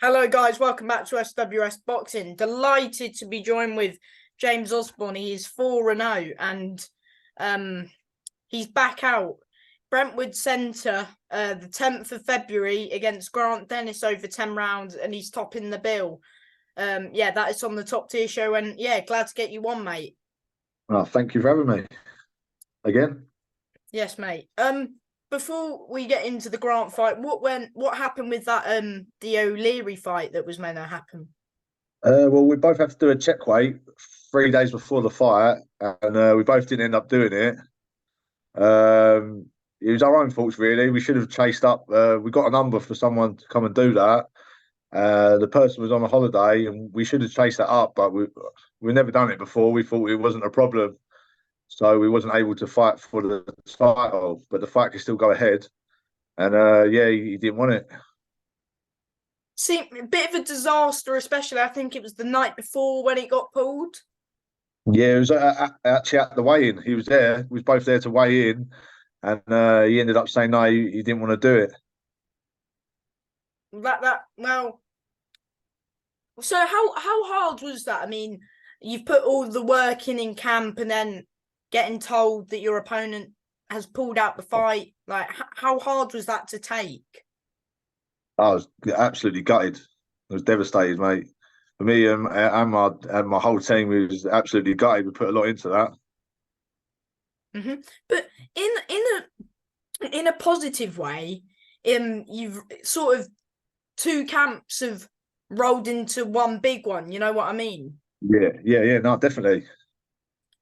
Hello, guys. Welcome back to SWS Boxing. Delighted to be joined with James Osborne. He is 4-0 and he's back out. Brentwood Centre, the 10th of February against Grant Dennis over 10 rounds, and he's topping the bill. That is on the Top Tier Show, and glad to get you on, mate. Oh, thank you for having me again. Yes, mate. Before we get into the Grant fight, what happened with that the O'Leary fight that was meant to happen? Well, we both had to do a check weight 3 days before the fight, and we both didn't end up doing it. It was our own faults, really. We should have chased up. We got a number for someone to come and do that. The person was on a holiday, and we should have chased that up, but we've never done it before. We thought it wasn't a problem, so we wasn't able to fight for the title. But the fight could still go ahead, and he didn't want it. Seemed a bit of a disaster, especially I think it was the night before when it got pulled. Yeah, it was actually at the weigh-in. He was there. We was both there to weigh in, and he ended up saying no, he didn't want to do it. So how hard was that? I mean, you've put all the work in camp, and then getting told that your opponent has pulled out the fight. Like, how hard was that to take? I was absolutely gutted. I was devastated, mate. For me and my whole team, we was absolutely gutted. We put a lot into that. Mm-hmm. But in a positive way, you've sort of two camps have rolled into one big one. You know what I mean? Yeah. No, definitely.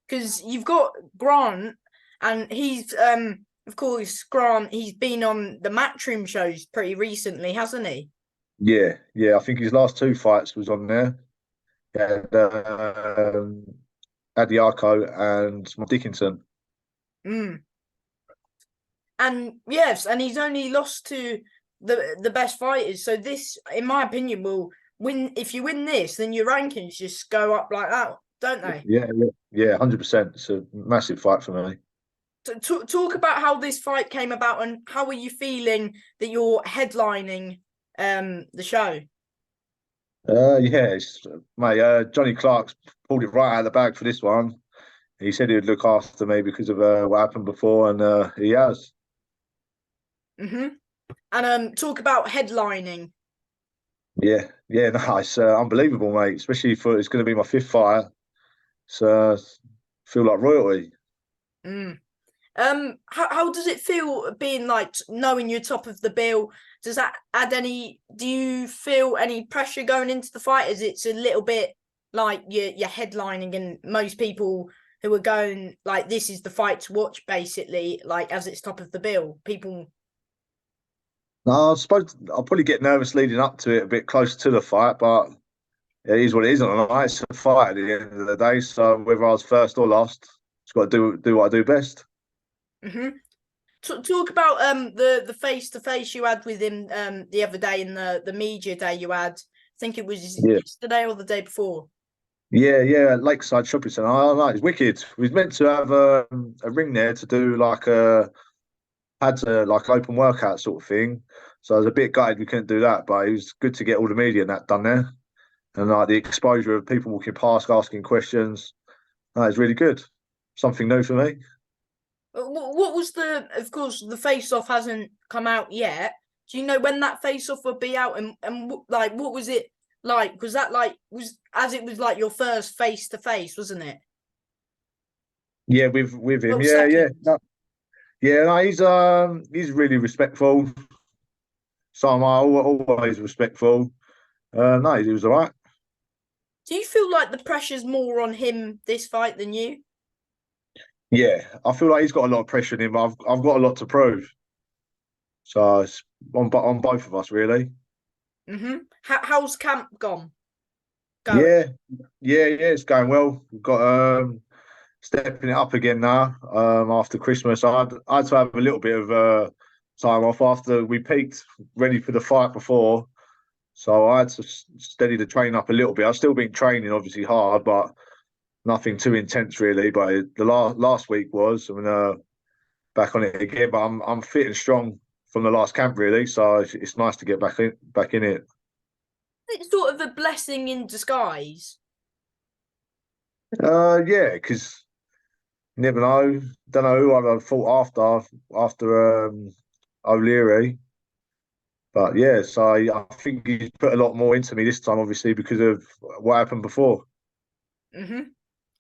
Because you've got Grant, and he's of course, Grant. He's been on the Matchroom shows pretty recently, hasn't he? Yeah. I think his last two fights was on there. Yeah, Adiarco and Dickinson. Mm. And yes, and he's only lost to the best fighters. So this, in my opinion, will win. If you win this, then your rankings just go up like that, don't they? Yeah, 100%. It's a massive fight for me. Talk about how this fight came about, and how are you feeling that you're headlining the show? Mate. Johnny Clark's pulled it right out of the bag for this one. He said he would look after me because of what happened before, and he has. Mm-hmm. And talk about headlining. Yeah, no, it's unbelievable, mate. Especially for it's going to be my fifth fight. So feel like royalty. Mm. How does it feel being like knowing you're top of the bill? Does that add any? Do you feel any pressure going into the fight? As it's a little bit like you're headlining, and most people who are going like this is the fight to watch, basically. Like as it's top of the bill, people. No, I suppose I'll probably get nervous leading up to it a bit closer to the fight, but it is what it is on a night. It's a fight at the end of the day. So whether I was first or last, just got to do what I do best. Mm-hmm. Talk about the face to face you had with him the other day in the media day you had. I think it was Yeah. yesterday or the day before. Yeah, Lakeside Shopping Centre. I like it's wicked. We was meant to have a ring there to do like like open workout sort of thing. So I was a bit gutted we couldn't do that, but it was good to get all the media and that done there. And like the exposure of people walking past asking questions. That is really good. Something new for me. What was of course, the face off hasn't come out yet. Do you know when that face off will be out? And like, what was it like? Was that like, it was like your first face to face, wasn't it? Yeah, with him. Well, Yeah. second. No, he's really respectful. So I'm always respectful. No, he was all right. Do you feel like the pressure's more on him this fight than you? Yeah, I feel like he's got a lot of pressure on him. I've got a lot to prove. So it's on both of us really. Mm-hmm. How's camp gone? Going. Yeah, yeah. It's going well. We've got stepping it up again now. After Christmas, I had to have a little bit of time off after we peaked, ready for the fight before. So I had to steady the train up a little bit. I've still been training, obviously hard, but nothing too intense really. But the last week was, back on it again. But I'm fit and strong from the last camp really. So it's nice to get back in it. It's sort of a blessing in disguise. Yeah, because you never know. Don't know who I'd have fought after O'Leary. But yeah, so I think he's put a lot more into me this time, obviously, because of what happened before. Hmm.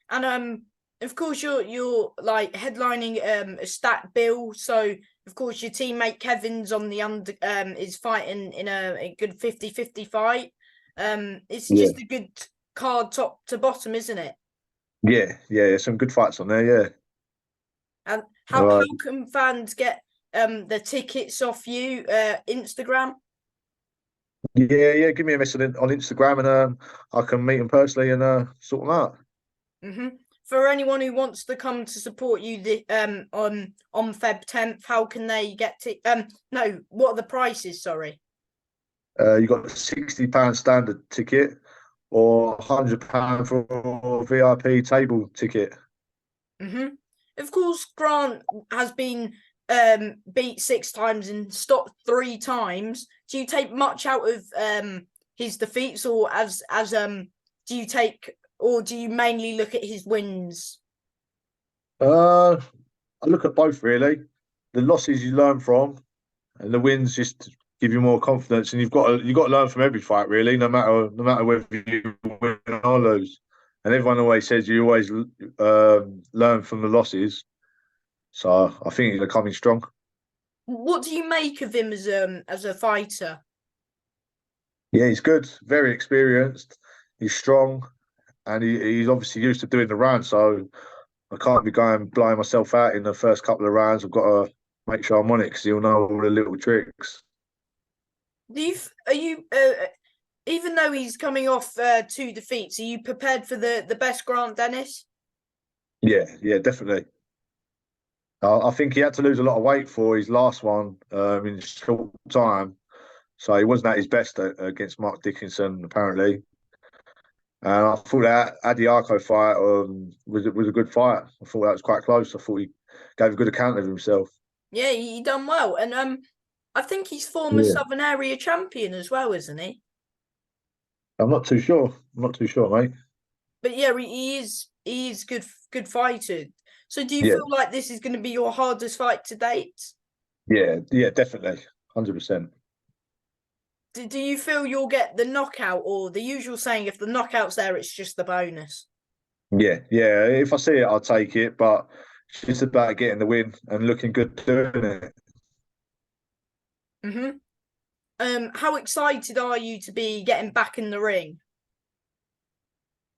And of course you're like headlining a stat bill. So of course your teammate Kevin's on the under is fighting in a good 50-50 fight. It's Yeah, just a good card top to bottom, isn't it? yeah, some good fights on there. Yeah, And how uh, can fans get the tickets off you? Instagram? yeah. Give me a message on Instagram, and I can meet him personally and sort them out. Hmm. For anyone who wants to come to support you on Feb 10th, how can they get to no, what are the prices, sorry? You got £60 standard ticket or £100 for a VIP table ticket. Hmm. Of course, Grant has been beat 6 times and stopped 3 times. Do you take much out of his defeats, or as do you take, or do you mainly look at his wins? Uh, I look at both really. The losses you learn from, and the wins just give you more confidence. And you've got to learn from every fight really, no matter whether you win or lose. And everyone always says you always learn from the losses. So I think they're coming strong. What do you make of him as a fighter? Yeah, he's good, very experienced. He's strong, and he's obviously used to doing the round. So I can't be going blowing myself out in the first couple of rounds. I've got to make sure I'm on it because he'll know all the little tricks. Are you even though he's coming off 2 defeats, are you prepared for the best Grant Dennis? Yeah, definitely. I think he had to lose a lot of weight for his last one in a short time, so he wasn't at his best against Mark Dickinson apparently. And I thought that Adiako fight was a good fight. I thought that was quite close. I thought he gave a good account of himself. Yeah, he done well, and I think he's former Yeah, Southern Area champion as well, isn't he? I'm not too sure. I'm not too sure, mate. But yeah, he is good fighter. So do you Yeah, feel like this is going to be your hardest fight to date? yeah, definitely, 100%. Do you feel you'll get the knockout, or the usual saying, if the knockout's there, it's just the bonus? Yeah. If I see it, I'll take it. But it's just about getting the win and looking good doing it. Hmm. How excited are you to be getting back in the ring?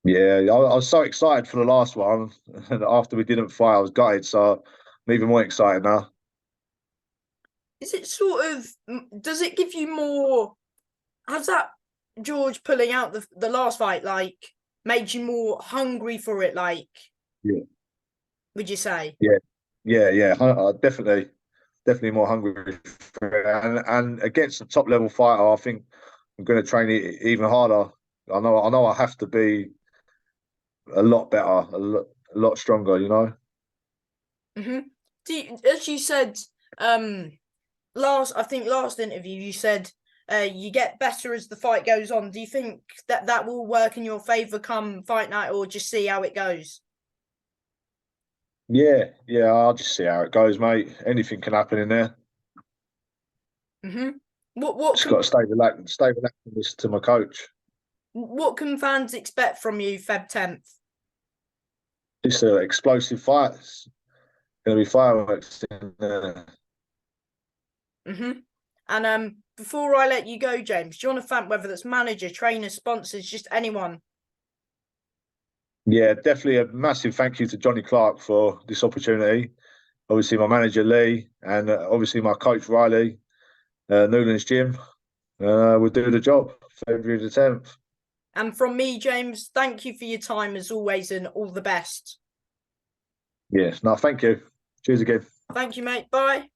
Yeah, I was so excited for the last one, and after we didn't fight, I was gutted. So I'm even more excited now. Is it sort of, does it give you more? Has that George pulling out the last fight like made you more hungry for it? Like, Yeah, would you say? yeah, yeah. Definitely more hungry for it. And against a top level fighter, I think I'm going to train it even harder. I know, I have to be a lot better, a lot stronger. You know. Hmm. As you said, um, last interview, you said you get better as the fight goes on. Do you think that will work in your favor come fight night, or just see how it goes? Yeah. I'll just see how it goes, mate. Anything can happen in there. Hmm. What Just can got to stay relaxed and listen to my coach. what can fans expect from you Feb 10th? Just explosive fights. Going to be fireworks in there. Hmm. And before I let you go, James, do you want to thank, whether that's manager, trainer, sponsors, just anyone? Yeah, definitely a massive thank you to Johnny Clark for this opportunity. Obviously, my manager Lee, and obviously my coach Riley, Newlands Gym. We'll do the job. February the 10th. And from me, James, thank you for your time as always, and all the best. Yes, no, thank you. Cheers again. Thank you, mate. Bye.